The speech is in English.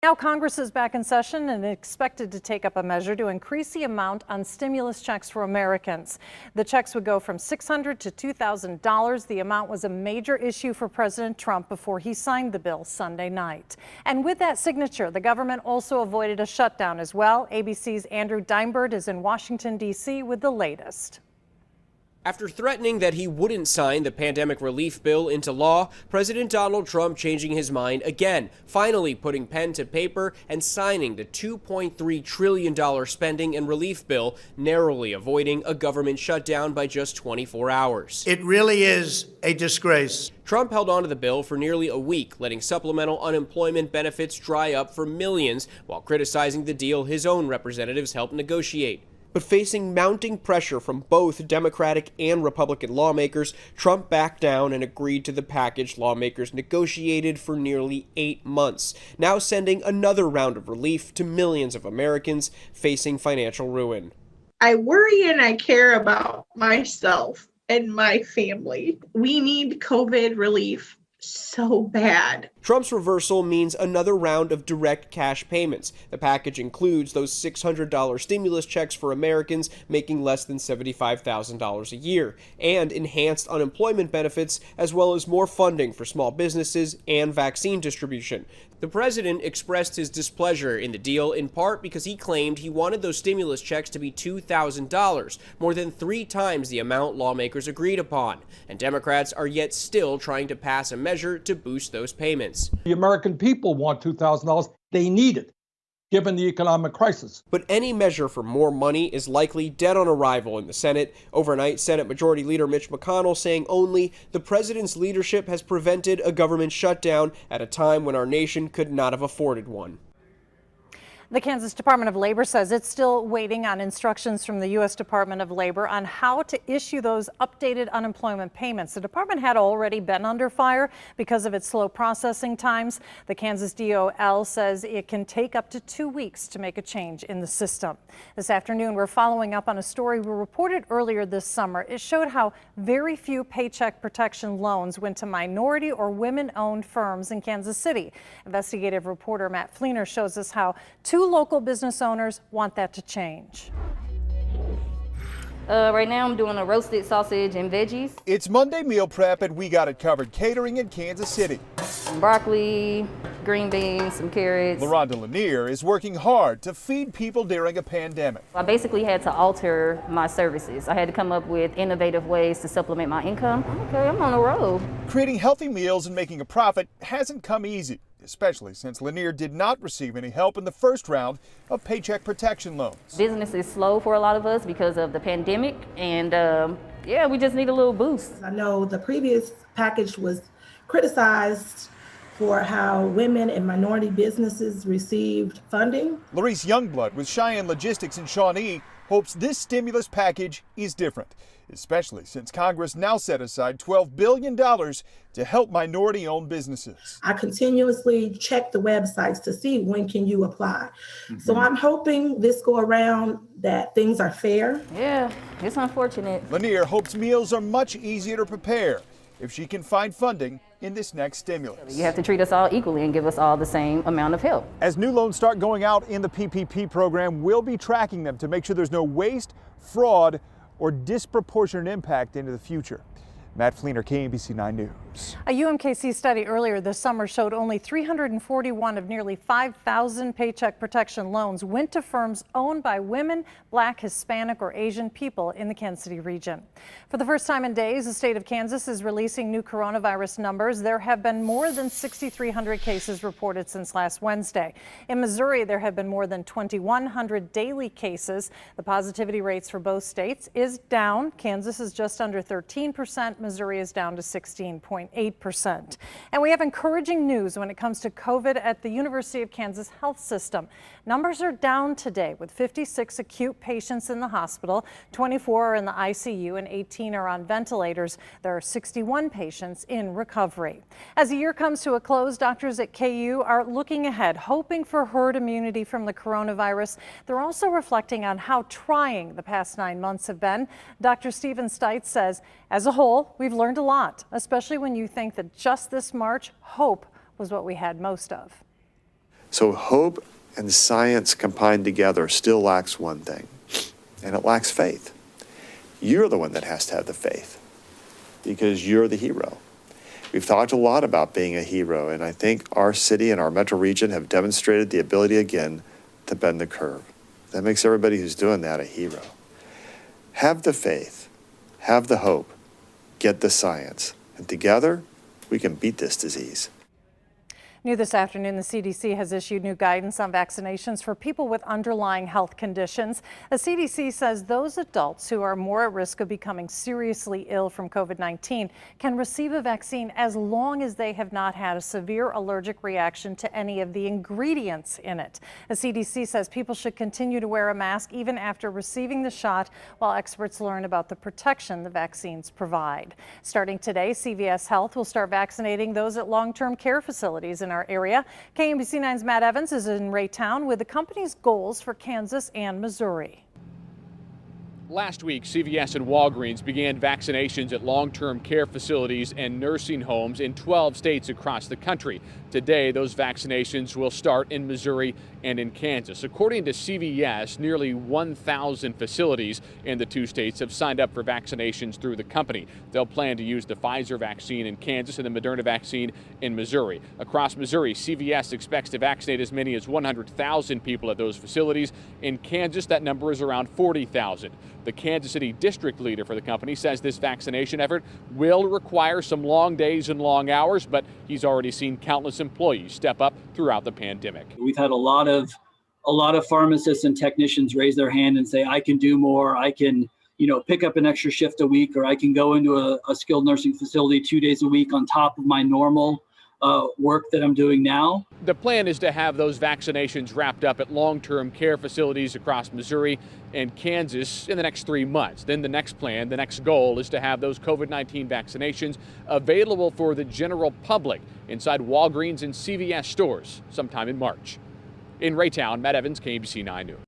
Now Congress is back in session and expected to take up a measure to increase the amount on stimulus checks for Americans. The checks would go from $600 to $2,000. The amount was a major issue for President Trump before he signed the bill Sunday night. And with that signature, the government also avoided a shutdown as well. ABC's Andrew Deinberg is in Washington, D.C. with the latest. After threatening that he wouldn't sign the pandemic relief bill into law, President Donald Trump changing his mind again, finally putting pen to paper and signing the $2.3 trillion spending and relief bill, narrowly avoiding a government shutdown by just 24 hours. It really is a disgrace. Trump held on to the bill for nearly a week, letting supplemental unemployment benefits dry up for millions, while criticizing the deal his own representatives helped negotiate. But facing mounting pressure from both Democratic and Republican lawmakers, Trump backed down and agreed to the package lawmakers negotiated for nearly 8 months, now sending another round of relief to millions of Americans facing financial ruin. I worry and I care about myself and my family. We need COVID relief so bad. Trump's reversal means another round of direct cash payments. The package includes those $600 stimulus checks for Americans making less than $75,000 a year, and enhanced unemployment benefits, as well as more funding for small businesses and vaccine distribution. The president expressed his displeasure in the deal in part because he claimed he wanted those stimulus checks to be $2,000, more than 3 times the amount lawmakers agreed upon. And Democrats are yet still trying to pass a measure to boost those payments. The American people want $2,000. They need it, given the economic crisis. But any measure for more money is likely dead on arrival in the Senate. Overnight, Senate Majority Leader Mitch McConnell saying only the president's leadership has prevented a government shutdown at a time when our nation could not have afforded one. The Kansas Department of Labor says it's still waiting on instructions from the U.S. Department of Labor on how to issue those updated unemployment payments. The department had already been under fire because of its slow processing times. The Kansas DOL says it can take up to 2 weeks to make a change in the system. This afternoon, we're following up on a story we reported earlier this summer. It showed how very few Paycheck Protection loans went to minority or women-owned firms in Kansas City. Investigative reporter Matt Fleener shows us how two local business owners want that to change. Right now I'm doing a roasted sausage and veggies. It's Monday meal prep and we got it covered catering in Kansas City. Broccoli, green beans, some carrots. LaRonda Lanier is working hard to feed people during a pandemic. I basically had to alter my services. I had to come up with innovative ways to supplement my income. Okay, I'm on a roll. Creating healthy meals and making a profit hasn't come easy, especially since Lanier did not receive any help in the first round of Paycheck Protection loans. Business is slow for a lot of us because of the pandemic, and yeah, we just need a little boost. I know the previous package was criticized for how women and minority businesses received funding. Larice Youngblood with Cheyenne Logistics in Shawnee hopes this stimulus package is different, especially since Congress now set aside $12 billion to help minority-owned businesses. I continuously check the websites to see when can you apply. So I'm hoping this go around that things are fair. Yeah, it's unfortunate. Lanier hopes meals are much easier to prepare if she can find funding in this next stimulus. You have to treat us all equally and give us all the same amount of help. As new loans start going out in the PPP program, we'll be tracking them to make sure there's no waste, fraud, or disproportionate impact into the future. Matt Fleener, KMBC 9 News. A UMKC study earlier this summer showed only 341 of nearly 5,000 Paycheck Protection loans went to firms owned by women, Black, Hispanic, or Asian people in the Kansas City region. For the first time in days, the state of Kansas is releasing new coronavirus numbers. There have been more than 6,300 cases reported since last Wednesday. In Missouri, there have been more than 2,100 daily cases. The positivity rates for both states is down. Kansas is just under 13%. Missouri is down to 16.8%. And we have encouraging news when it comes to COVID at the University of Kansas Health System. Numbers are down today with 56 acute patients in the hospital, 24 are in the ICU, and 18 are on ventilators. There are 61 patients in recovery. As the year comes to a close, doctors at KU are looking ahead, hoping for herd immunity from the coronavirus. They're also reflecting on how trying the past 9 months have been. Dr. Stephen Stites says, as a whole, we've learned a lot, especially when you think that just this March, hope was what we had most of. So hope and science combined together still lacks one thing, and it lacks faith. You're the one that has to have the faith because you're the hero. We've talked a lot about being a hero, and I think our city and our metro region have demonstrated the ability again to bend the curve. That makes everybody who's doing that a hero. Have the faith, have the hope, get the science, and together we can beat this disease. New this afternoon, the CDC has issued new guidance on vaccinations for people with underlying health conditions. The CDC says those adults who are more at risk of becoming seriously ill from COVID-19 can receive a vaccine as long as they have not had a severe allergic reaction to any of the ingredients in it. The CDC says people should continue to wear a mask even after receiving the shot, while experts learn about the protection the vaccines provide. Starting today, CVS Health will start vaccinating those at long-term care facilities in our area. KMBC 9's Matt Evans is in Raytown with the company's goals for Kansas and Missouri. Last week, CVS and Walgreens began vaccinations at long-term care facilities and nursing homes in 12 states across the country. Today, those vaccinations will start in Missouri and in Kansas. According to CVS, nearly 1,000 facilities in the two states have signed up for vaccinations through the company. They'll plan to use the Pfizer vaccine in Kansas and the Moderna vaccine in Missouri. Across Missouri, CVS expects to vaccinate as many as 100,000 people at those facilities. In Kansas, that number is around 40,000. The Kansas City district leader for the company says this vaccination effort will require some long days and long hours, but he's already seen countless employees step up throughout the pandemic. We've had a lot of pharmacists and technicians raise their hand and say, I can do more. I can, pick up an extra shift a week, or I can go into a skilled nursing facility 2 days a week on top of my normal work that I'm doing now. The plan is to have those vaccinations wrapped up at long-term care facilities across Missouri and Kansas in the next 3 months. Then the next goal is to have those COVID-19 vaccinations available for the general public inside Walgreens and CVS stores sometime in March. In Raytown, Matt Evans, KMBC 9 News.